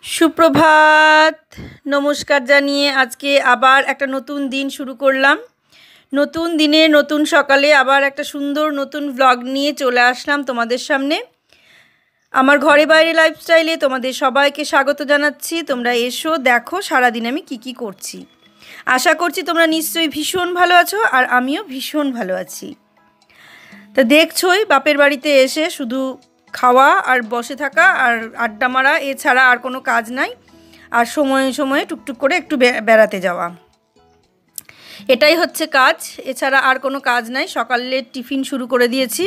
সুপ্রভাত, নমস্কার জানিয়ে আজকে আবার একটা নতুন দিন শুরু করলাম। নতুন দিনে নতুন সকালে আবার একটা সুন্দর নতুন ব্লগ নিয়ে চলে আসলাম তোমাদের সামনে। আমার ঘরে বাইরে লাইফস্টাইলে তোমাদের সবাইকে স্বাগত জানাচ্ছি। তোমরা এসো, দেখো সারাদিন আমি কি করছি। আশা করছি তোমরা নিশ্চয়ই ভীষণ ভালো আছো, আর আমিও ভীষণ ভালো আছি। তা দেখছোই বাপের বাড়িতে এসে শুধু খাওয়া আর বসে থাকা আর আড্ডা মারা, এছাড়া আর কোনো কাজ নাই। আর সময়ে সময়ে টুকটুক করে একটু বেড়াতে যাওয়া, এটাই হচ্ছে কাজ, এছাড়া আর কোনো কাজ নাই। সকালে টিফিন শুরু করে দিয়েছি,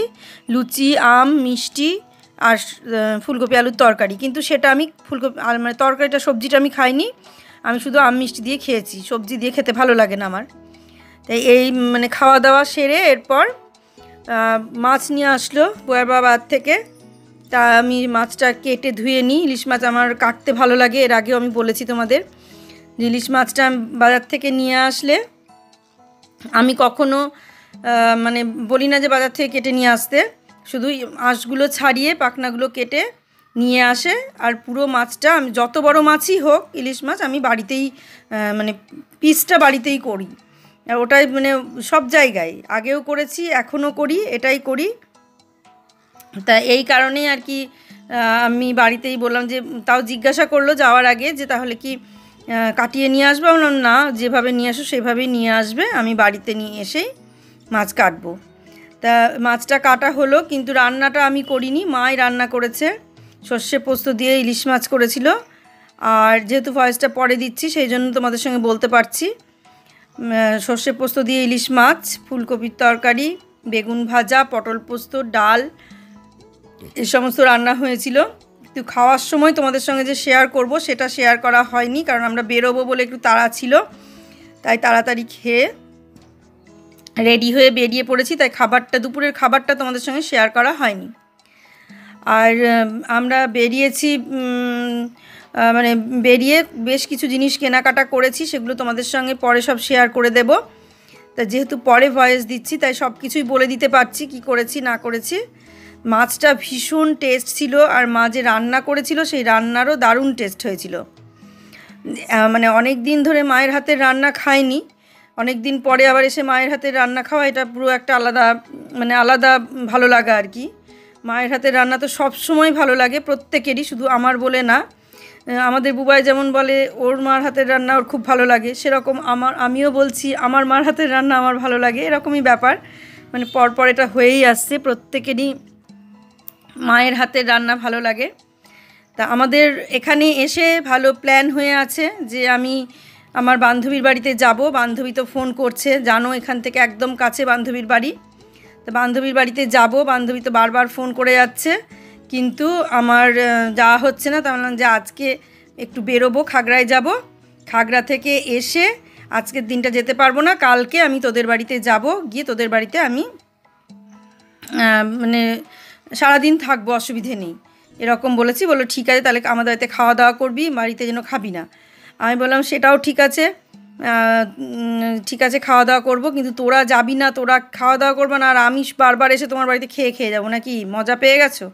লুচি, আম, মিষ্টি আর ফুলকপি আলুর তরকারি। কিন্তু সেটা আমি ফুলকপি মানে তরকারিটা, সবজিটা আমি খাইনি, আমি শুধু আম মিষ্টি দিয়ে খেয়েছি। সবজি দিয়ে খেতে ভালো লাগে না আমার। তাই এই মানে খাওয়া দাওয়া সেরে এরপর মাছ নিয়ে আসলো বয়ার বাবার থেকে। তা আমি মাছটা কেটে ধুয়ে নিই। ইলিশ মাছ আমার কাটতে ভালো লাগে, এর আগেও আমি বলেছি তোমাদের। ইলিশ মাছটা বাজার থেকে নিয়ে আসলে আমি কখনো মানে বলি না যে বাজার থেকে কেটে নিয়ে আসতে, শুধু আঁশগুলো ছাড়িয়ে পাখনাগুলো কেটে নিয়ে আসে। আর পুরো মাছটা আমি যত বড় মাছই হোক ইলিশ মাছ আমি বাড়িতেই মানে পিসটা বাড়িতেই করি। ওটাই মানে সব জায়গায় আগেও করেছি, এখনও করি, এটাই করি। তা এই কারণেই আর কি আমি বাড়িতেই বললাম যে, তাও জিজ্ঞাসা করলো যাওয়ার আগে যে তাহলে কি কাটিয়ে নিয়ে আসবে। বললাম না, যেভাবে নিয়ে আসো সেভাবেই নিয়ে আসবে, আমি বাড়িতে নিয়ে এসেই মাছ কাটবো। তা মাছটা কাটা হলো, কিন্তু রান্নাটা আমি করিনি, মাই রান্না করেছে। সর্ষে পোস্ত দিয়ে ইলিশ মাছ করেছিল। আর যেহেতু ভয়েসটা পরে দিচ্ছি সেই জন্য তোমাদের সঙ্গে বলতে পারছি। সর্ষে পোস্ত দিয়ে ইলিশ মাছ, ফুলকপির তরকারি, বেগুন ভাজা, পটল পোস্ত, ডাল, এই সমস্ত রান্না হয়েছিল। কিন্তু খাওয়ার সময় তোমাদের সঙ্গে যে শেয়ার করব সেটা শেয়ার করা হয়নি, কারণ আমরা বেরোবো বলে একটু তাড়া ছিল, তাই তাড়াতাড়ি খেয়ে রেডি হয়ে বেরিয়ে পড়েছি। তাই দুপুরের খাবারটা তোমাদের সঙ্গে শেয়ার করা হয়নি। আর আমরা বেরিয়েছি মানে বেরিয়ে বেশ কিছু জিনিস কেনাকাটা করেছি, সেগুলো তোমাদের সঙ্গে পরে সব শেয়ার করে দেব। তা যেহেতু পরে ভয়েস দিচ্ছি তাই সব কিছুই বলে দিতে পারছি কি করেছি না করেছি। মাছটা ভীষণ টেস্ট ছিল, আর মা যে রান্না করেছিল সেই রান্নারও দারুণ টেস্ট হয়েছিল। মানে অনেক দিন ধরে মায়ের হাতের রান্না খাইনি, অনেক দিন পরে আবার এসে মায়ের হাতের রান্না খাওয়া, এটা পুরো একটা আলাদা ভালো লাগা আর কি। মায়ের হাতের রান্না তো সব সময় ভালো লাগে প্রত্যেকেরই, শুধু আমার বলে না। আমাদের বুবাই যেমন বলে ওর মার হাতের রান্না ওর খুব ভালো লাগে, সেরকম আমিও বলছি আমার মার হাতের রান্না আমার ভালো লাগে। এরকমই ব্যাপার, মানে পরপর এটা হয়েই আসছে, প্রত্যেকেরই মায়ের হাতের রান্না ভালো লাগে। তা আমাদের এখানে এসে ভালো প্ল্যান হয়ে আছে যে আমি আমার বান্ধবীর বাড়িতে যাব। বান্ধবী তো ফোন করছে, জানো এখান থেকে একদম কাছে বান্ধবীর বাড়ি। তো বান্ধবীর বাড়িতে যাব, বান্ধবী তো বারবার ফোন করে যাচ্ছে, কিন্তু আমার যাওয়া হচ্ছে না। তার মানে যে আজকে একটু বেরোবো, খাগড়ায় যাব। খাগড়া থেকে এসে আজকের দিনটা যেতে পারবো না, কালকে আমি তোদের বাড়িতে যাব, গিয়ে তোদের বাড়িতে আমি মানে সারাদিন থাকবো, অসুবিধে নেই, এরকম বলেছি। বললো ঠিক আছে, তাহলে আমাদের বাড়িতে খাওয়া দাওয়া করবি, বাড়িতে যেন খাবি না। আমি বললাম সেটাও ঠিক আছে, ঠিক আছে খাওয়া দাওয়া করবো, কিন্তু তোরা যাবি না, তোরা খাওয়া দাওয়া করবো না, আর আমি বারবার এসে তোমার বাড়িতে খেয়ে যাবো নাকি, মজা পেয়ে গেছো,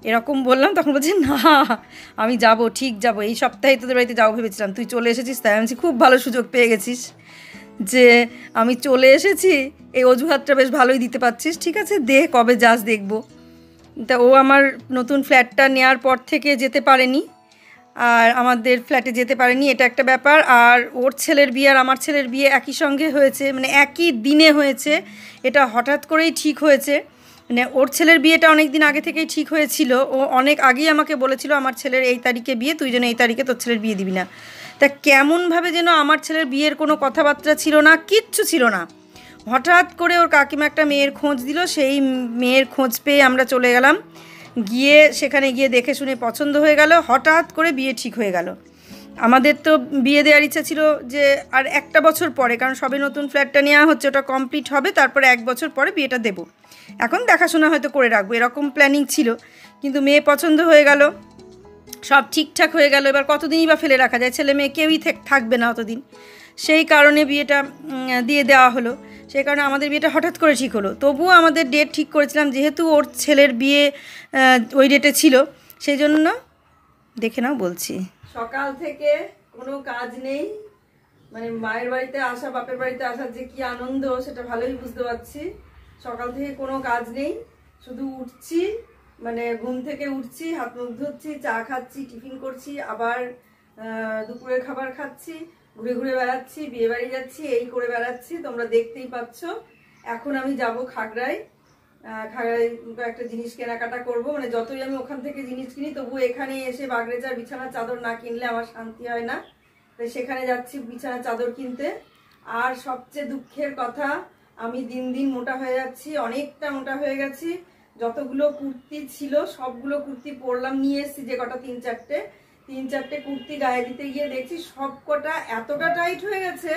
এরকম বললাম। তখন বলছে না আমি যাব, ঠিক যাব, এই সপ্তাহে তোদের বাড়িতে যাবো ভেবেছিলাম, তুই চলে এসেছিস, তাই আমি খুব ভালো সুযোগ পেয়ে গেছিস যে আমি চলে এসেছি, এই অজুহাতটা বেশ ভালোই দিতে পারছিস। ঠিক আছে দে, কবে যাস দেখবো। তা ও আমার নতুন ফ্ল্যাটটা নেওয়ার পর থেকে যেতে পারেনি, আর আমাদের ফ্ল্যাটে যেতে পারেনি, এটা একটা ব্যাপার। আর ওর ছেলের বিয়ে আর আমার ছেলের বিয়ে একই সঙ্গে হয়েছে, মানে একই দিনে হয়েছে, এটা হঠাৎ করেই ঠিক হয়েছে। মানে ওর ছেলের বিয়েটা অনেক দিন আগে থেকেই ঠিক হয়েছিল, ও অনেক আগেই আমাকে বলেছিল আমার ছেলের এই তারিখে বিয়ে, তুই যেন এই তারিখে তোর ছেলের বিয়ে দিবি না। তা কেমনভাবে যেন আমার ছেলের বিয়ের কোনো কথাবার্তা ছিল না, কিচ্ছু ছিল না, হঠাৎ করে ওর কাকিমা একটা মেয়ের খোঁজ দিল, সেই মেয়ের খোঁজ পেয়ে আমরা চলে গেলাম, গিয়ে সেখানে গিয়ে দেখে শুনে পছন্দ হয়ে গেল, হঠাৎ করে বিয়ে ঠিক হয়ে গেল। আমাদের তো বিয়ে দেওয়ার ইচ্ছা ছিল যে আর একটা বছর পরে, কারণ সবে নতুন ফ্ল্যাটটা নেওয়া হচ্ছে, ওটা কমপ্লিট হবে, তারপরে 1 বছর পরে বিয়েটা দেবো, এখন দেখাশোনা হয়তো করে রাখবো, এরকম প্ল্যানিং ছিল। কিন্তু মেয়ে পছন্দ হয়ে গেল, সব ঠিকঠাক হয়ে গেল। এবার কতদিনই বা ফেলে রাখা যায়, ছেলে মেয়ে কেউই থাকবে না অতদিন, সেই কারণে বিয়েটা দিয়ে দেওয়া হলো। সেই কারণে আমাদের বিয়েটা হঠাৎ করে ঠিক হলো। তবুও আমাদের ডেট ঠিক করেছিলাম, যেহেতু ওর ছেলের বিয়ে ওই ডেটে ছিল, সেই জন্য দেখে নাও বলছি। সকাল থেকে কোনো কাজ নেই, মানে মায়ের বাড়িতে আসা, বাপের বাড়িতে আসার যে কি আনন্দ সেটা ভালোই বুঝতে পারছি। সকাল থেকে কোনো কাজ নেই, শুধু উঠছি, মানে ঘুম থেকে উঠছি, হাত মুখ ধুচ্ছি, চা খাচ্ছি, টিফিন করছি, আবার দুপুরের খাবার খাচ্ছি, ঘুরে ঘুরে বেড়াচ্ছি, বিয়ে বাড়ি যাচ্ছি, এই করে বেড়াচ্ছি, তোমরা দেখতেই পাচ্ছ। এখন আমি যাব খাগড়ায়। খাগড়ায় একটা জিনিস কেনাকাটা করব, মানে যতই আমি ওখান থেকে জিনিস কিনি তবু এখানে এসে বাগড়েচার বিছানার চাদর না কিনলে আমার শান্তি হয় না, তাই সেখানে যাচ্ছি বিছানার চাদর কিনতে। আর সবচেয়ে দুঃখের কথা, আমি দিন দিন মোটা হয়ে যাচ্ছি, অনেকটা মোটা হয়ে গেছি। যতগুলো কুর্তি ছিল সবগুলো কুর্তি পরলাম, নিয়ে এসেছি যে কটা, তিন চারটে কুর্তি গায়ে দিতে গিয়ে দেখছি সব কটা এতটা টাইট হয়ে গেছে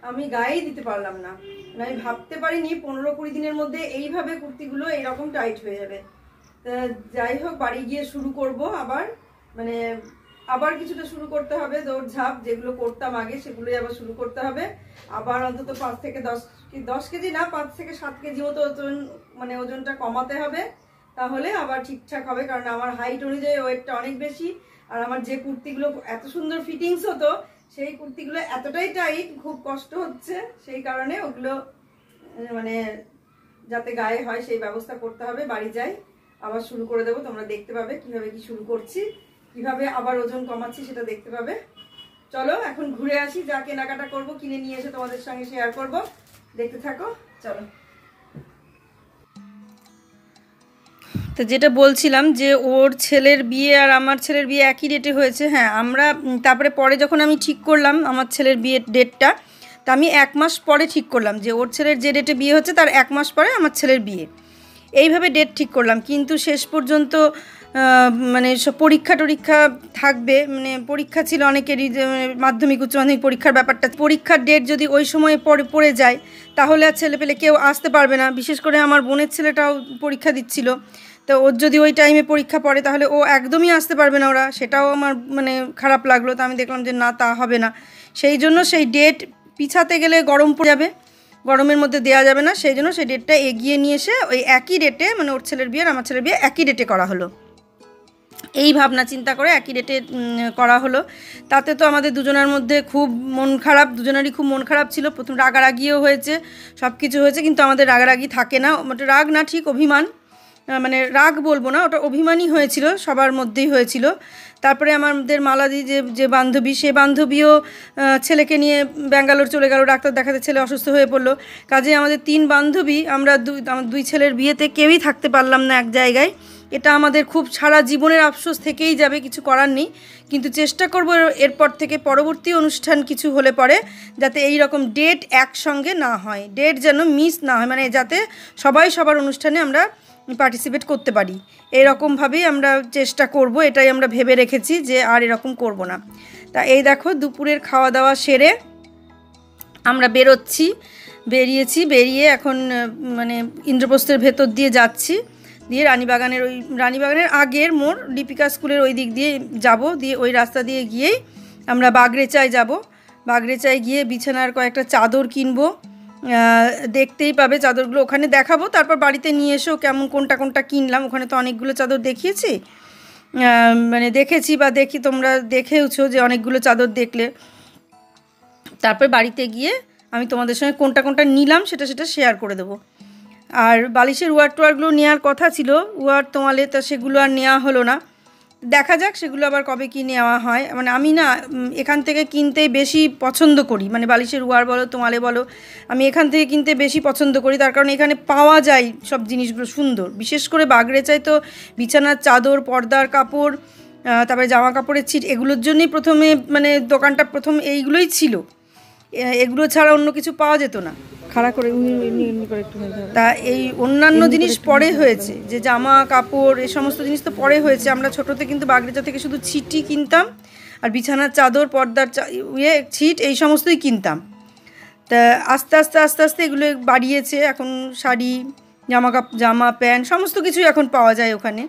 আমি গায়েই দিতে পারলাম না। মানে আমি ভাবতে পারিনি 15-20 দিনের মধ্যে এইভাবে কুর্তিগুলো এইরকম টাইট হয়ে যাবে। তা যাই হোক, বাড়ি গিয়ে শুরু করব আবার, মানে আবার কিছুটা শুরু করতে হবে, দৌড়ঝাঁপ যেগুলো করতাম আগে সেগুলোই আবার শুরু করতে হবে। আবার অন্তত 5 থেকে 10 কেজি না, 5 থেকে 7 কেজি মতো ওজন, মানে ওজনটা কমাতে হবে, তাহলে আবার ঠিকঠাক হবে। কারণ আমার হাইট অনুযায়ী ওয়েটটা অনেক বেশি, আর আমার যে কুর্তিগুলো এত সুন্দর ফিটিংস হতো সেই কুর্তিগুলো এতটাই টাইট, খুব কষ্ট হচ্ছে। সেই কারণে ওগুলো মানে যাতে গায়ে হয় সেই ব্যবস্থা করতে হবে। বাড়ি যাই আবার শুরু করে দেবো, তোমরা দেখতে পাবে কিভাবে কি শুরু করছি, কিভাবে আবার ওজন কমাচ্ছি সেটা দেখতে পাবে। চলো এখন ঘুরে আসি, যা কেনাকাটা করবো কিনে নিয়ে এসে তোমাদের সঙ্গে শেয়ার করব, দেখতে থাকো। চলো। তো যেটা বলছিলাম যে ওর ছেলের বিয়ে আর আমার ছেলের বিয়ে একই ডেটে হয়েছে। হ্যাঁ, আমরা তারপরে পরে যখন আমি ঠিক করলাম আমার ছেলের বিয়ের ডেটটা, তা আমি 1 মাস পরে ঠিক করলাম যে ওর ছেলের যে ডেটে বিয়ে হচ্ছে তার 1 মাস পরে আমার ছেলের বিয়ে, এইভাবে ডেট ঠিক করলাম। কিন্তু শেষ পর্যন্ত মানে সব পরীক্ষা থাকবে, মানে পরীক্ষা ছিল অনেকেরই, মাধ্যমিক উচ্চ মাধ্যমিক পরীক্ষার ব্যাপারটা, পরীক্ষার ডেট যদি ওই সময়ে পড়ে যায় তাহলে আর ছেলেপেলে কেউ আসতে পারবে না। বিশেষ করে আমার বোনের ছেলেটাও পরীক্ষা দিচ্ছিল, তো ওর যদি ওই টাইমে পরীক্ষা পড়ে তাহলে ও একদমই আসতে পারবে না, ওরা, সেটাও আমার মানে খারাপ লাগলো। তো আমি দেখলাম যে না, তা হবে না। সেই জন্য সেই ডেট পিছাতে গেলে গরম পড়ে যাবে, গরমের মধ্যে দেওয়া যাবে না, সেই জন্য সেই ডেটটা এগিয়ে নিয়ে এসে ওই একই ডেটে, মানে ওর ছেলের বিয়ে আর আমার ছেলের বিয়ে একই ডেটে করা হলো। এই ভাবনা চিন্তা করে একই ডেটে করা হলো। তাতে তো আমাদের দুজনের মধ্যে খুব মন খারাপ, দুজনেরই খুব মন খারাপ ছিল। প্রথম রাগারাগিও হয়েছে, সব কিছু হয়েছে, কিন্তু আমাদের রাগারাগি থাকে না, ওটা রাগ না, ঠিক অভিমান, মানে রাগ বলবো না, ওটা অভিমানই হয়েছিল, সবার মধ্যেই হয়েছিল। তারপরে আমাদের মালাদি যে বান্ধবী, সে বান্ধবীও ছেলেকে নিয়ে ব্যাঙ্গালোর চলে গেল ডাক্তার দেখাতে, ছেলে অসুস্থ হয়ে পড়লো। কাজে আমাদের 3 বান্ধবী, আমরা আমার 2 ছেলের বিয়েতে কেউই থাকতে পারলাম না এক জায়গায়। এটা আমাদের খুব সারা জীবনের আফসোস থেকেই যাবে, কিছু করার নেই। কিন্তু চেষ্টা করব এরপর থেকে পরবর্তী অনুষ্ঠান কিছু হলে পরে যাতে এই রকম ডেট একসঙ্গে না হয়, ডেট যেন মিস না হয়, মানে যাতে সবাই সবার অনুষ্ঠানে আমরা পার্টিসিপেট করতে পারি, এরকমভাবেই আমরা চেষ্টা করব। এটাই আমরা ভেবে রেখেছি যে আর এরকম করব না। তা এই দেখো দুপুরের খাওয়া দাওয়া সেরে আমরা বেরিয়ে এখন মানে ইন্দ্রপ্রস্থের ভেতর দিয়ে যাচ্ছি, দিয়ে রানীবাগানের আগের মোড়, দীপিকা স্কুলের ওই দিক দিয়ে যাব, দিয়ে ওই রাস্তা দিয়ে গিয়েই আমরা বাগড়েচায় যাব। বাগড়েচায় গিয়ে বিছানার কয়েকটা চাদর কিনবো, দেখতেই পাবে চাদরগুলো, ওখানে দেখাবো। তারপর বাড়িতে নিয়ে এসেও কেমন কোনটা কিনলাম, ওখানে তো অনেকগুলো চাদর দেখিয়েছি, মানে দেখেছি বা তোমরা দেখেওছো যে অনেকগুলো চাদর দেখলে। তারপর বাড়িতে গিয়ে আমি তোমাদের সঙ্গে কোনটা নিলাম সেটা শেয়ার করে দেবো। আর বালিশের ওয়ারগুলো নেওয়ার কথা ছিল, তোমালে, তা সেগুলো আর নেওয়া হলো না। দেখা যাক সেগুলো আবার কবে কি নেওয়া হয়। মানে আমি না এখান থেকে কিনতেই বেশি পছন্দ করি, মানে বালিশের ওয়ার বলো তোমালে বলো, আমি এখান থেকে কিনতে বেশি পছন্দ করি, তার কারণ এখানে পাওয়া যায় সব জিনিসগুলো সুন্দর। বিশেষ করে বাগড়েচায় তো বিছানার চাদর, পর্দার কাপড়, তারপরে জামা কাপড়ের ছিট, এগুলোর জন্যই প্রথমে মানে দোকানটা প্রথম এইগুলোই ছিল, এগুলো ছাড়া অন্য কিছু পাওয়া যেত না। খাড়া করে তা এই অন্যান্য জিনিস পরে হয়েছে, যে জামা কাপড় এই সমস্ত জিনিস তো পরে হয়েছে। আমরা ছোটোতে কিন্তু বাগড়েচা থেকে শুধু ছিটই কিনতাম, আর বিছানার চাদর, পর্দার ছিট এই সমস্তই কিনতাম। তা আস্তে আস্তে এগুলো বাড়িয়েছে, এখন শাড়ি, জামা প্যান্ট সমস্ত কিছুই এখন পাওয়া যায় ওখানে,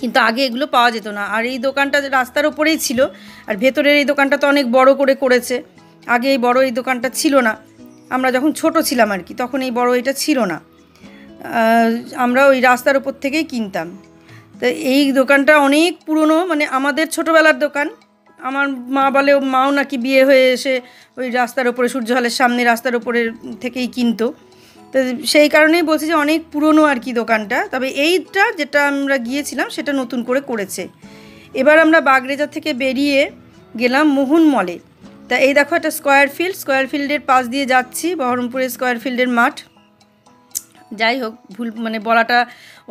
কিন্তু আগে এগুলো পাওয়া যেত না। আর এই দোকানটা রাস্তার ওপরেই ছিল, আর ভেতরের এই দোকানটা তো অনেক বড় করেছে। আগে এই বড় এই দোকানটা ছিল না, আমরা যখন ছোট ছিলাম আর কি, তখন এই বড় এটা ছিল না, আমরা ওই রাস্তার ওপর থেকেই কিনতাম। তো এই দোকানটা অনেক পুরনো, মানে আমাদের ছোটোবেলার দোকান। আমার মা বলে মাও নাকি বিয়ে হয়ে এসে ওই রাস্তার ওপরে সূর্য হলের সামনে রাস্তার ওপরে থেকেই কিনতো। তো সেই কারণেই বলছি যে অনেক পুরনো আর কি দোকানটা। তবে এইটা যেটা আমরা গিয়েছিলাম সেটা নতুন করে করেছে। এবার আমরা বাগরেজা থেকে বেরিয়ে গেলাম মোহন মলে। তা এই দেখো একটা স্কোয়ার ফিল্ডের পাশ দিয়ে যাচ্ছি, বহরমপুরের স্কোয়ার ফিল্ডের মাঠ। যাই হোক, ভুল মানে বলাটা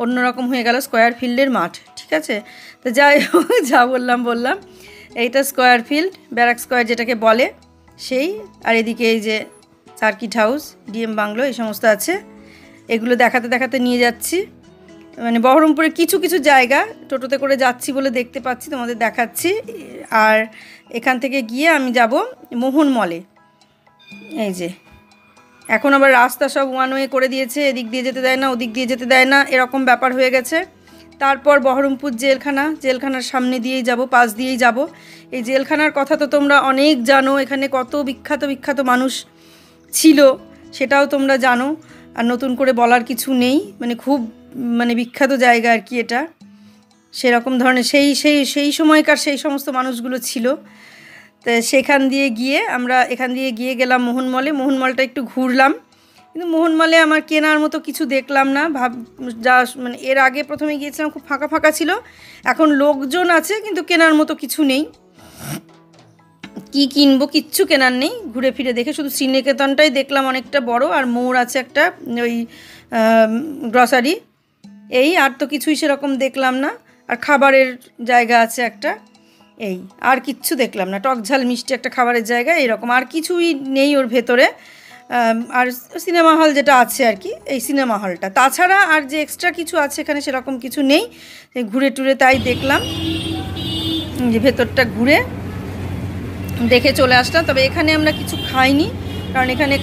অন্যরকম হয়ে গেল, স্কোয়ার ফিল্ডের মাঠ, ঠিক আছে। তো যাই হোক, যা বললাম। এইটা স্কোয়ার ফিল্ড, ব্যারাক স্কোয়ার যেটাকে বলে সেই। আর এদিকে এই যে সার্কিট হাউস, ডিএম বাংলো, এই সমস্ত আছে। এগুলো দেখাতে নিয়ে যাচ্ছি, মানে বহরমপুরে কিছু কিছু জায়গা টোটোতে করে যাচ্ছি বলে দেখতে পাচ্ছি, তোমাদের দেখাচ্ছি। আর এখান থেকে গিয়ে আমি যাব মোহন মলে। এই যে এখন আবার রাস্তা সব ওয়ান ওয়ে করে দিয়েছে, এদিক দিয়ে যেতে দেয় না, ওদিক দিয়ে যেতে দেয় না, এরকম ব্যাপার হয়ে গেছে। তারপর বহরমপুর জেলখানার সামনে দিয়েই যাব, পাশ দিয়েই যাব। এই জেলখানার কথা তো তোমরা অনেক জানো, এখানে কত বিখ্যাত মানুষ ছিল সেটাও তোমরা জানো, আর নতুন করে বলার কিছু নেই। মানে খুব মানে বিখ্যাত জায়গা আর কি এটা, সেরকম ধরনের সেই সময়কার সেই সমস্ত মানুষগুলো ছিল। তো সেখান দিয়ে গিয়ে আমরা এখান দিয়ে গিয়ে গেলাম মোহন মলটা একটু ঘুরলাম, কিন্তু মোহন মলে আমার কেনার মতো কিছু দেখলাম না। মানে এর আগে প্রথমে গিয়েছিলাম খুব ফাঁকা ছিল, এখন লোকজন আছে কিন্তু কেনার মতো কিছু নেই। কি কিনবো, কিচ্ছু কেনার নেই। ঘুরে ফিরে দেখে শুধু শ্রীনিকেতনটাই দেখলাম অনেকটা বড়, আর মোড় আছে একটা ওই গ্রসারি, এই আর তো কিছুই সেরকম দেখলাম না। আর খাবারের জায়গা আছে একটা, এই আর কিচ্ছু দেখলাম না। টক ঝাল মিষ্টি একটা খাবারের জায়গা, এইরকম আর কিছুই নেই ওর ভেতরে। আর সিনেমা হল যেটা আছে আর কি, এই সিনেমা হলটা, তাছাড়া আর যে এক্সট্রা কিছু আছে এখানে সেরকম কিছু নেই। ঘুরে টুরে তাই দেখলাম, যে ভেতরটা ঘুরে দেখে চলে আসলাম। তবে এখানে আমরা কিছু খাইনি, কারণ এখানে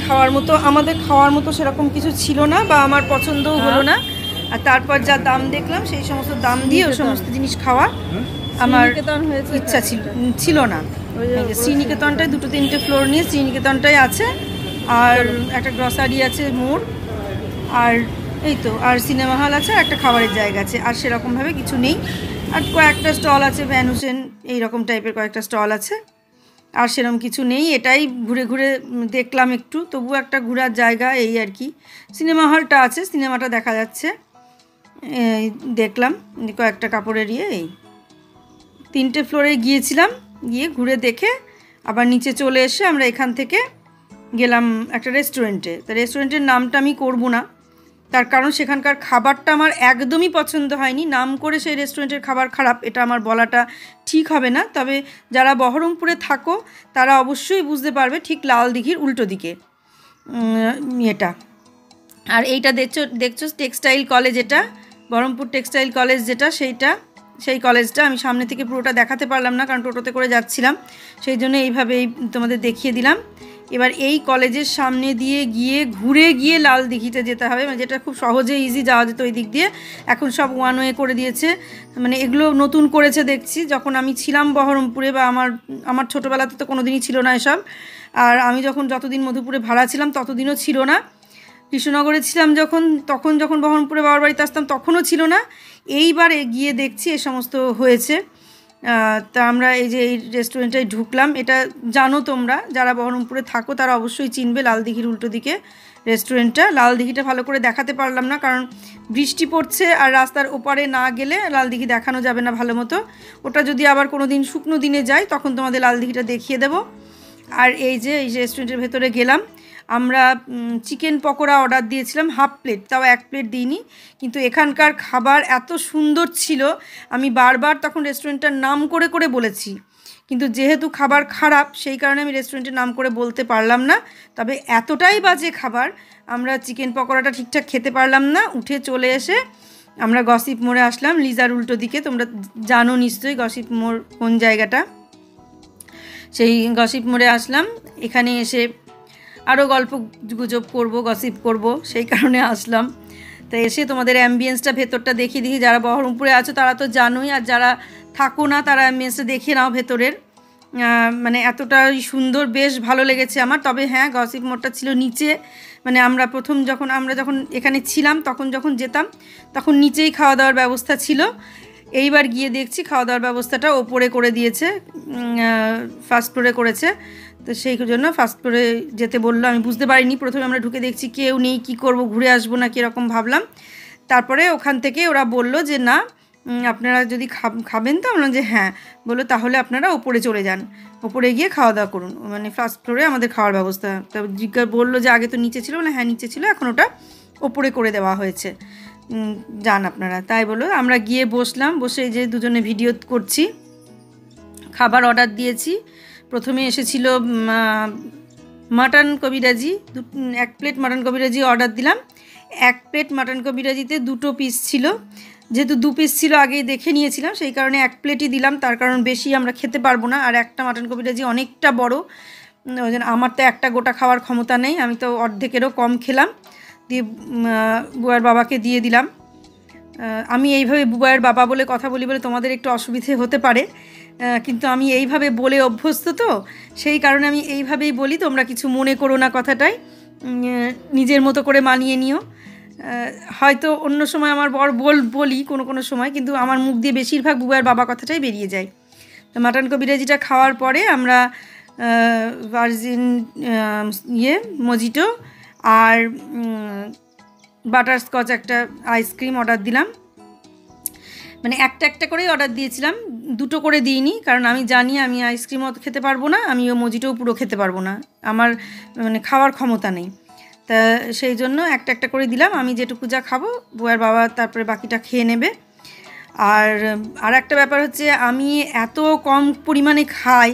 আমাদের খাওয়ার মতো সেরকম কিছু ছিল না, বা আমার পছন্দও হলো না। আর তারপর যা দাম দেখলাম সেই সমস্ত দাম দিয়ে ওই সমস্ত জিনিস খাওয়া আমার ইচ্ছা ছিল না। শ্রীনিকেতনটায় 2-3টে ফ্লোর নিয়ে শ্রীনিকেতনটাই আছে, আর একটা গ্রসারি আছে মোড়, আর এই তো, আর সিনেমা হল আছে, আর একটা খাবারের জায়গা আছে, আর সেরকমভাবে কিছু নেই। আর কয়েকটা স্টল আছে, ভ্যান হোসেন এইরকম টাইপের কয়েকটা স্টল আছে, আর সেরকম কিছু নেই। এটাই ঘুরে ঘুরে দেখলাম একটু, তবু একটা ঘোরার জায়গা এই আর কি। সিনেমা হলটা আছে, সিনেমাটা দেখা যাচ্ছে, দেখলাম কয়েকটা কাপড়ের এই 3টে ফ্লোরে গিয়েছিলাম, গিয়ে ঘুরে দেখে আবার নিচে চলে এসে আমরা এখান থেকে গেলাম একটা রেস্টুরেন্টে। তো রেস্টুরেন্টের নামটা আমি করব না, তার কারণ সেখানকার খাবারটা আমার একদমই পছন্দ হয়নি। নাম করে সেই রেস্টুরেন্টের খাবার খারাপ এটা আমার বলাটা ঠিক হবে না। তবে যারা বহরমপুরে থাকো তারা অবশ্যই বুঝতে পারবে, ঠিক লাল দিঘির উল্টো দিকে এটা। আর এইটা দেখছো টেক্সটাইল কলেজ, এটা বহরমপুর টেক্সটাইল কলেজ যেটা, সেই কলেজটা আমি সামনে থেকে পুরোটা দেখাতে পারলাম না, কারণ টোটোতে করে যাচ্ছিলাম, সেই জন্য এইভাবেই তোমাদের দেখিয়ে দিলাম। এবার এই কলেজের সামনে দিয়ে ঘুরে গিয়ে লাল দিঘিতে যেতে হবে, মানে যেটা খুব সহজে ইজি যাওয়া যেত ওই দিক দিয়ে, এখন সব ওয়ান ওয়ে করে দিয়েছে। মানে এগুলো নতুন করেছে দেখছি, যখন আমি ছিলাম বহরমপুরে, বা আমার ছোটোবেলাতে তো কোনো দিনই ছিল না এসব। আর আমি যতদিন মধুপুরে ভাড়া ছিলাম ততদিনও ছিল না। কৃষ্ণনগরে ছিলাম যখন বহরমপুরে বাবার বাড়িতে আসতাম তখনও ছিল না। এইবারে গিয়ে দেখছি এ সমস্ত হয়েছে। তা আমরা এই যে এই রেস্টুরেন্টটায় ঢুকলাম, এটা জানো তোমরা যারা বহরমপুরে থাকো তারা অবশ্যই চিনবে, লাল দিঘির উল্টো দিকে রেস্টুরেন্টটা। লাল দিঘিটা ভালো করে দেখাতে পারলাম না, কারণ বৃষ্টি পড়ছে, আর রাস্তার ওপারে না গেলে লাল দিঘি দেখানো যাবে না ভালো মতো। ওটা যদি আবার কোনো দিন শুকনো দিনে যাই তখন তোমাদের লাল দিঘিটা দেখিয়ে দেবো। আর এই রেস্টুরেন্টের ভেতরে গেলাম, আমরা চিকেন পকোড়া অর্ডার দিয়েছিলাম 1/2 প্লেট, তাও 1 প্লেট দিইনি। কিন্তু এখানকার খাবার এত সুন্দর ছিল, আমি বারবার তখন রেস্টুরেন্টটার নাম করে বলেছি, কিন্তু যেহেতু খাবার খারাপ সেই কারণে আমি রেস্টুরেন্টের নাম করে বলতে পারলাম না। তবে এতটাই বাজে খাবার, আমরা চিকেন পকোড়াটা ঠিকঠাক খেতে পারলাম না। উঠে চলে এসে আমরা গসিপ মোড়ে আসলাম, লিজার উল্টো দিকে। তোমরা জানো নিশ্চয়ই গসিপ মোড় কোন জায়গাটা, সেই গসিপ মোড়ে আসলাম। এখানে এসে আরও গল্প গুজব করব, গসিপ করব, সেই কারণে আসলাম। তো এসে তোমাদের অ্যাম্বিয়েন্সটা ভেতরটা দেখিয়ে দিই। যারা বহরমপুরে আছো তারা তো জানোই, আর যারা থাকো না তারা অ্যাম্বিয়েন্সটা দেখে নাও ভেতরের। মানে এতটাই সুন্দর, বেশ ভালো লেগেছে আমার। তবে হ্যাঁ, গসিপ মোড়টা ছিল নিচে, মানে আমরা যখন এখানে ছিলাম তখন যখন যেতাম তখন নিচেই খাওয়া দাওয়ার ব্যবস্থা ছিল। এইবার গিয়ে দেখছি খাওয়া দাওয়ার ব্যবস্থাটা ওপরে করে দিয়েছে, ফার্স্ট ফ্লোরে করেছে। তো সেই জন্য ফার্স্ট ফ্লোরে যেতে বললো। আমি বুঝতে পারিনি, প্রথমে আমরা ঢুকে দেখছি কেউ নেই, কি করব, ঘুরে আসবো না কীরকম ভাবলাম। তারপরে ওখান থেকে ওরা বলল যে না, আপনারা যদি খাবেন, তো বললাম যে হ্যাঁ। বললো তাহলে আপনারা ওপরে চলে যান, ওপরে গিয়ে খাওয়া দাওয়া করুন, মানে ফার্স্ট ফ্লোরে আমাদের খাওয়ার ব্যবস্থা। তা বললো যে আগে তো নিচে ছিল, না হ্যাঁ নিচে ছিল, এখন ওটা ওপরে করে দেওয়া হয়েছে, যান আপনারা। তাই বলো আমরা গিয়ে বসলাম, বসে যে দুজনে ভিডিও করছি। খাবার অর্ডার দিয়েছি। প্রথমে এসেছিল মাটন কবিরাজি, 1 প্লেট মাটন কবিরাজি অর্ডার দিলাম। 1 প্লেট মাটন কবিরাজিতে 2 পিস ছিল, যেহেতু 2 পিস ছিল আগেই দেখে নিয়েছিলাম, সেই কারণে 1 প্লেটই দিলাম, তার কারণ বেশি আমরা খেতে পারবো না। আর একটা মাটন কবিরাজি অনেকটা বড়, ওই জন্য আমার তো একটা গোটা খাওয়ার ক্ষমতা নেই, আমি তো অর্ধেকেরও কম খেলাম। দিয়ে বুয়ার বাবাকে দিয়ে দিলাম। আমি এইভাবে বুবাইয়ের বাবা বলে কথা বলি বলে তোমাদের একটু অসুবিধে হতে পারে, কিন্তু আমি এইভাবে বলে অভ্যস্ত, তো সেই কারণে আমি এইভাবেই বলি, তোমরা কিছু মনে করো না কথাটাই, নিজের মতো করে মানিয়ে নিও। হয়তো অন্য সময় আমার বর বলি কোনো সময়, কিন্তু আমার মুখ দিয়ে বেশিরভাগ বুবাইয়ের বাবা কথাটাই বেরিয়ে যায়। তো মাটন কবিরাজিটা খাওয়ার পরে আমরা ভার্জিন মজিটো আর বাটারস্কচ একটা আইসক্রিম অর্ডার দিলাম। মানে একটা করেই অর্ডার দিয়েছিলাম, 2টো করে দিইনি, কারণ আমি জানি আমি আইসক্রিমও খেতে পারবো না, আমি ও মজিটোও পুরো খেতে পারবো না, আমার মানে খাওয়ার ক্ষমতা নেই। তা সেই জন্য একটা করে দিলাম। আমি যেটুকু যা খাবো, বুয়ার বাবা তারপরে বাকিটা খেয়ে নেবে। আর একটা ব্যাপার হচ্ছে, আমি এত কম পরিমাণে খাই,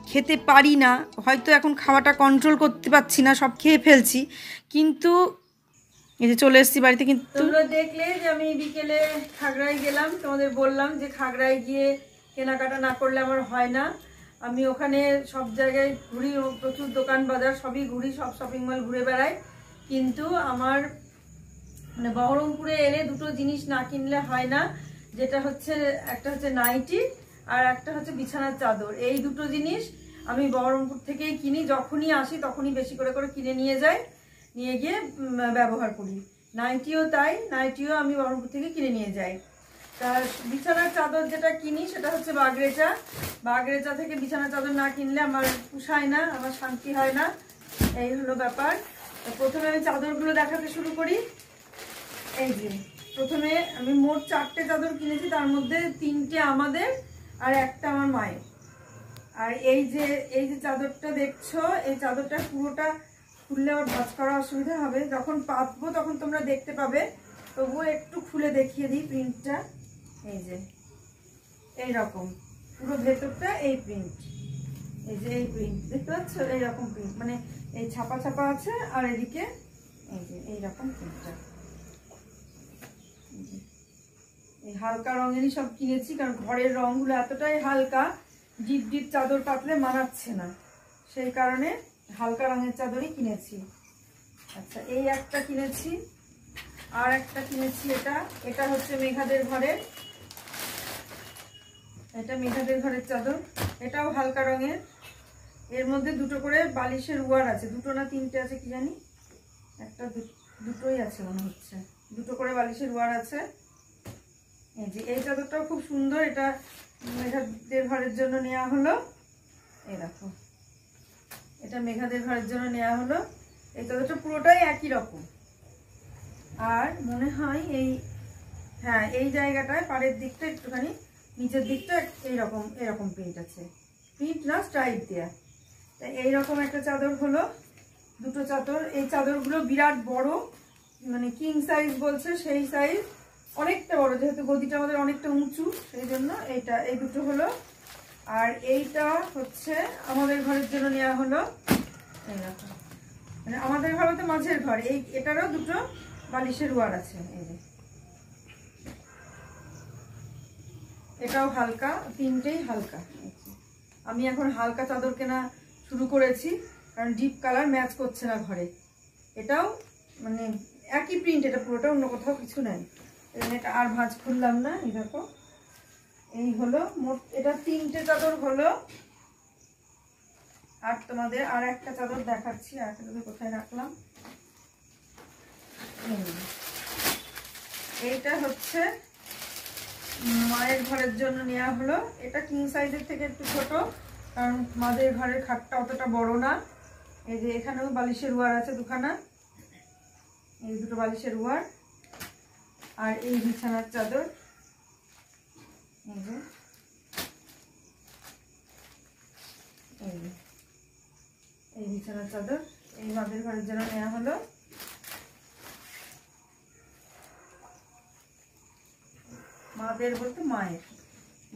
খেতে পারি না, হয়তো এখন খাওয়াটা কন্ট্রোল করতে পারছি না, সব খেয়ে ফেলছি, কিন্তু এই যে চলে এসেছি বাড়িতে। কিন্তু তোমরা দেখলে যে আমি বিকেলে খাগড়ায় গেলাম, তোমাদের বললাম যে খাগড়ায় গিয়ে কেনাকাটা না করলে আমার হয় না। আমি ওখানে সব জায়গায় ঘুরি, প্রচুর দোকান বাজার সবই ঘুরি, সব শপিং মল ঘুরে বেড়াই, কিন্তু আমার মানে বহরমপুরে এলে 2টো জিনিস না কিনলে হয় না, যেটা হচ্ছে একটা হচ্ছে নাইটি আর একটা হচ্ছে বিছানার চাদর। এই 2টো জিনিস আমি বহরমপুর থেকেই কিনি, যখনই আসি তখনই বেশি করে কিনে নিয়ে যাই, নিয়ে গিয়ে ব্যবহার করি। নাইটিও তাই, নাইটিও আমি বহরমপুর থেকে কিনে নিয়ে যাই। তার বিছানার চাদর যেটা কিনি সেটা হচ্ছে বাগরেচা থেকে বিছানার চাদর না কিনলে আমার পুষায় না, আমার শান্তি হয় না, এই হলো ব্যাপার। প্রথমে আমি চাদরগুলো দেখাতে শুরু করি। এই যে প্রথমে আমি মোট 4টে চাদর কিনেছি, তার মধ্যে 3টে আমাদের আর একটা আমার মায়ের। আর এই যে চাদরটা দেখছো, এই চাদরটা পুরোটা খুললে আবার ভাঁজ করা অসুবিধা হবে, যখন পাতবো তখন তোমরা দেখতে পাবে, তবুও একটু খুলে দেখিয়ে দিই প্রিন্টটা। এই যে এইরকম পুরো ভেতরটা এই প্রিন্ট, এই যে এই প্রিন্ট দেখতে পাচ্ছ, এইরকম প্রিন্ট, মানে এই ছাপা আছে, আর এদিকে এই যে এইরকম প্রিন্টটা। এই হালকা রঙেরই সব কিনেছি, কারণ ঘরের রঙগুলো এতটাই হালকা, ডিপ চাদর পাতলে মানাচ্ছে না, সেই কারণে হালকা রঙের চাদরই কিনেছি। আচ্ছা, এই একটা কিনেছি, আর একটা কিনেছি এটা হচ্ছে মেঘাদের ঘরের, এটা মেঘাদের ঘরের চাদর, এটাও হালকা রঙের। এর মধ্যে 2টো করে বালিশের ওয়ার আছে, 2টো না 3টে আছে কি জানি, দুটোই আছে মনে হচ্ছে, 2টো করে বালিশের ওয়ার আছে। এই যে এই চাদরটাও খুব সুন্দর, এটা মেঘাদের ঘরের জন্য নেওয়া হলো। এই দেখো, এটা মেঘাদের ঘরের জন্য নেওয়া হলো। এই চাদরটা পুরোটাই একই রকম, আর মনে হয় এই জায়গাটায় পাড়ের দিকটা একটুখানি, নিচের দিকটা এরকম প্রিন্ট আছে, প্রিন্ট না স্ট্রাইপ দেয়া। তাই এইরকম একটা চাদর হলো, 2টো চাদর। এই চাদরগুলো বিরাট বড়, মানে কিং সাইজ বলছে, সেই সাইজ অনেকটা বড়, যেহেতু গদিটা আমাদের অনেকটা উঁচু, সেই জন্য এই 2টো হলো। আর এইটা হচ্ছে আমাদের ঘরের জন্য নেওয়া হলো, এইরকম, মানে আমাদের ঘর তো মাঝের ঘর, এটারও 2টো বালিশের ওয়ার আছে। এই যে এটাও হালকা, 3টেই হালকা। আমি এখন হালকা চাদর কেনা শুরু করেছি, কারণ ডিপ কালার ম্যাচ করছে না ঘরে। এটাও মানে একই প্রিন্ট, এটা পুরোটা, অন্য কোথাও কিছু নেই। এটা আর ভাঁজ খুললাম না। এই দেখো, এই হলো মোট, এটা 3টে চাদর হলো। আর তোমাদের আর একটা চাদর দেখাচ্ছি, আর একটা চাদর কোথায় রাখলাম, এইটা হচ্ছে মায়ের ঘরের জন্য নেওয়া হলো। এটা কিং সাইজের থেকে একটু ছোট, কারণ মাদের ঘরের খাটটা অতটা বড় না। এই যে এখানেও বালিশের ওয়ার আছে দুখানা, এই দুটো বালিশের ওয়ার, আর এই বিছানার চাদর, এই যে এই বিছানার চাদর এই মাদের ঘরের জন্য নেওয়া হলো। মাদের বলতে মায়ের,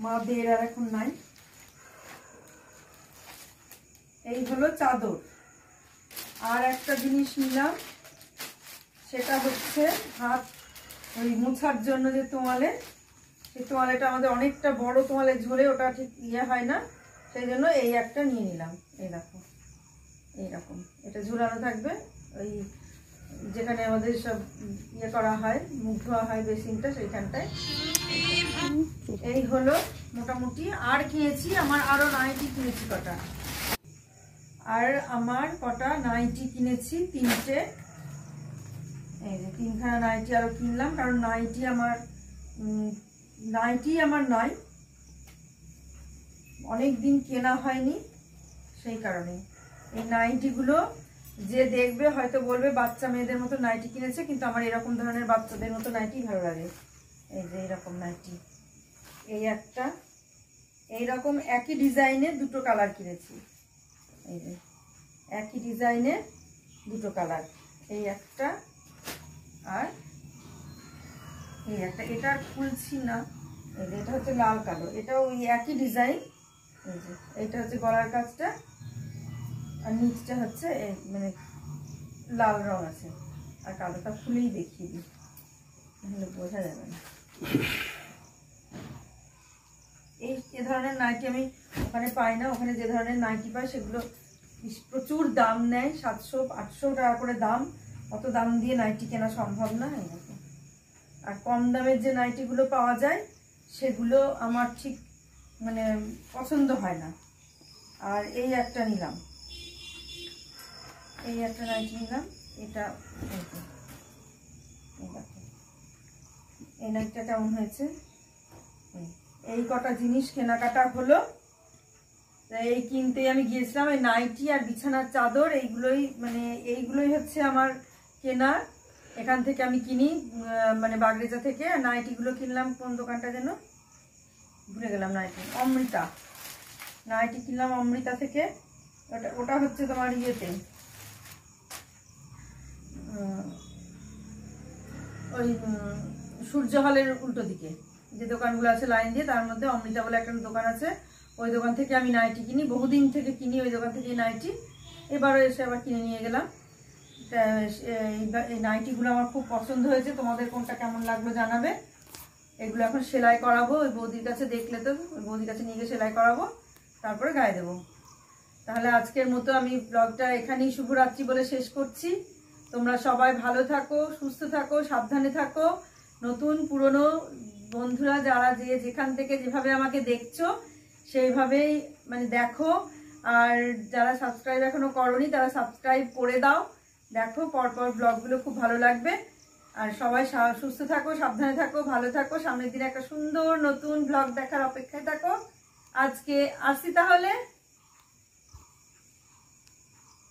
মাদের আর এখন নাই। এই হলো চাদর। আর একটা জিনিস নিলাম, সেটা হচ্ছে হাত ওই মোছার জন্য যে তোয়ালে, সেই তোয়ালেটা আমাদের অনেকটা বড় তোয়ালে ঝরে ওটা ঠিক ইয়ে হয় না, সেই জন্য এই একটা নিয়ে নিলাম। এই দেখো এইরকম, এটা ঝুলানো থাকবে ওই যেখানে আমাদের সব ইয়ে করা হয়, মুখ ধোয়া হয় বেসিনটা, সেইখানটায়। এই হলো মোটামুটি। আর কিনেছি, আমার আরো নাইটি কিনেছি কটা, আর আমার কটা নাইটি কিনেছি, তিনটে। এই যে তিনখানা নাইটি আরো কিনলাম, কারণ নাইটি আমার নাই, অনেক দিন কেনা হয়নি, সেই কারণে। এই নাইটিগুলো যে দেখবে হয়তো বলবে বাচ্চা মেয়েদের মতো নাইটি কিনেছে, কিন্তু আমার এরকম ধরনের বাচ্চাদের মতো নাইটি ভালো লাগে। এই যে এইরকম নাইটি, এই একটা, এইরকম একই ডিজাইনে দুটো কালার কিনেছি। এই যে একই ডিজাইনে দুটো কালার, এই একটা আর এই একটা। এটা আর খুলছি না, এই যে এটা হচ্ছে লাল কালো, এটা ওই একই ডিজাইন। এই যে এটা হচ্ছে গলার কাজটা, আর নিচটা হচ্ছে মানে লাল রং আছে। আর কালোটা খুলেই দেখিয়ে দিই, তাহলে বোঝা যাবে না। এই ধরনের নাইটি আমি ওখানে পাই না, ওখানে যে ধরনের নাইটি পাই সেগুলো প্রচুর দাম নেয়, 700-800 টাকা করে দাম। অত দাম দিয়ে নাইটি কেনা সম্ভব না। এরকম আর কম দামের যে নাইটিগুলো পাওয়া যায় সেগুলো আমার ঠিক মানে পছন্দ হয় না। আর এই একটা নিলাম, এই একটা নাইটি নিলাম, এটা এই নাইটিটা কেমন হয়েছে। এই কটা জিনিস কেনাকাটা হলো। এই কিনতে আমি গিয়েছিলাম, এই নাইটি আর বিছানার চাদর, এইগুলোই হচ্ছে আমার কেনা। এখান থেকে আমি কিনি, মানে বাগরেজা থেকে। নাইটিগুলো কিনলাম কোন দোকানটা যেন ভুলে গেলাম, অমৃতা নাইটি কিনলাম অমৃতা থেকে। ওটা হচ্ছে তোমার ইয়েতে, ওই সূর্য হলের উল্টো দিকে যে দোকানগুলো আছে লাইন দিয়ে, তার মধ্যে অমৃতা বলে একটা দোকান আছে। ওই দোকান থেকে আমি নাইটি কিনি, বহুদিন থেকে কিনি ওই দোকান থেকে নাইটি। এবারও এসে আবার কিনে নিয়ে গেলাম। এই নাইটিগুলো আমার খুব পছন্দ হয়েছে, তোমাদের কোনটা কেমন লাগলো জানাবে। এগুলো এখন সেলাই করাবো, ওই বৌদির কাছে দেখলে তো, ওই বৌদির কাছে নিয়ে গিয়ে সেলাই করাবো, তারপরে গায়ে দেবো। তাহলে আজকের মতো আমি ব্লগটা এখানেই শুভরাত্রি বলে শেষ করছি। তোমরা সবাই ভালো থাকো, সুস্থ থাকো, সাবধানে থাকো। নতুন পুরনো বন্ধুরা যারা যেখান থেকে যেভাবে আমাকে দেখছো সেইভাবেই মানে দেখো। আর যারা সাবস্ক্রাইব এখনো করোনি তারা সাবস্ক্রাইব করে দাও, দেখো পরপর ব্লগগুলো খুব ভালো লাগবে। আর সবাই সুস্থ থাকো, সাবধানে থাকো, ভালো থাকো। সামনের দিনে একটা সুন্দর নতুন ব্লগ দেখার অপেক্ষায় থাকো। আজকে আসি তাহলে।